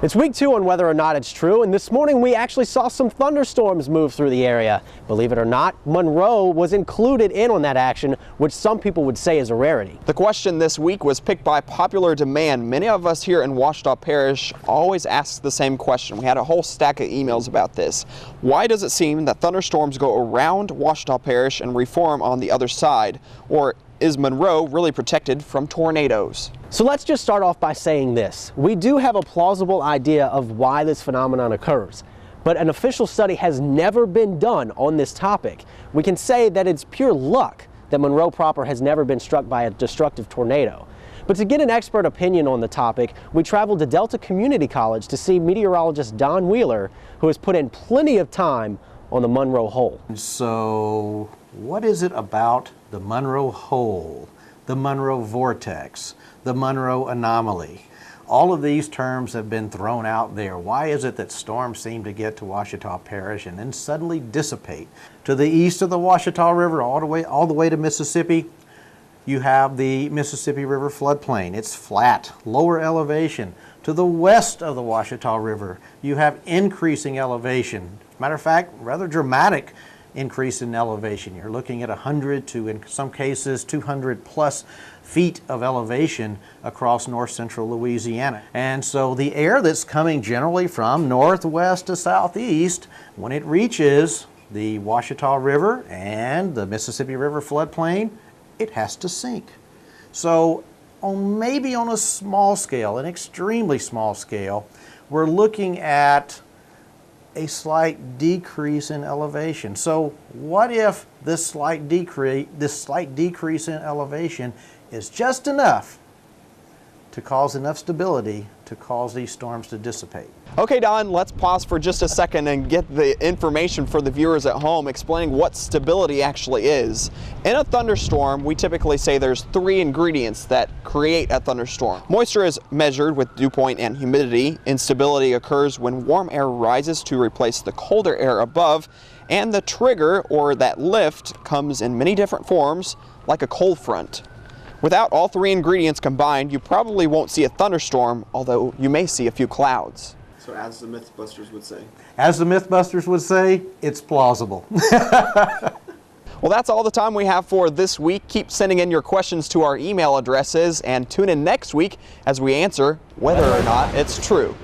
It's week 2 on whether or not it's true, and this morning we actually saw some thunderstorms move through the area. Believe it or not, Monroe was included in on that action, which some people would say is a rarity. The question this week was picked by popular demand. Many of us here in Ouachita Parish always ask the same question. We had a whole stack of emails about this. Why does it seem that thunderstorms go around Ouachita Parish and reform on the other side? Or is Monroe really protected from tornadoes? So let's just start off by saying this. We do have a plausible idea of why this phenomenon occurs, but an official study has never been done on this topic. We can say that it's pure luck that Monroe proper has never been struck by a destructive tornado. But to get an expert opinion on the topic, we traveled to Delta Community College to see meteorologist Don Wheeler, who has put in plenty of time on the Monroe Hole. So what is it about the Monroe Hole, the Monroe Vortex, the Monroe Anomaly? All of these terms have been thrown out there. Why is it that storms seem to get to Ouachita Parish and then suddenly dissipate? To the east of the Ouachita River, all the way to Mississippi, you have the Mississippi River floodplain. It's flat, lower elevation. To the west of the Ouachita River, you have increasing elevation. Matter of fact, rather dramatic increase in elevation. You're looking at 100 to, in some cases, 200 plus feet of elevation across north central Louisiana. And so the air that's coming generally from northwest to southeast, when it reaches the Ouachita River and the Mississippi River floodplain, it has to sink. So maybe on a small scale, an extremely small scale, we're looking at a slight decrease in elevation. So what if this slight decrease in elevation is just enough to cause enough stability to cause these storms to dissipate? Okay, Don, let's pause for just a second and get the information for the viewers at home explaining what stability actually is. In a thunderstorm, we typically say there's 3 ingredients that create a thunderstorm. Moisture is measured with dew point and humidity. Instability occurs when warm air rises to replace the colder air above, and the trigger, or that lift, comes in many different forms, like a cold front. Without all 3 ingredients combined, you probably won't see a thunderstorm, although you may see a few clouds. So as the Mythbusters would say. As the Mythbusters would say, it's plausible. Well, that's all the time we have for this week. Keep sending in your questions to our email addresses and tune in next week as we answer whether or not it's true.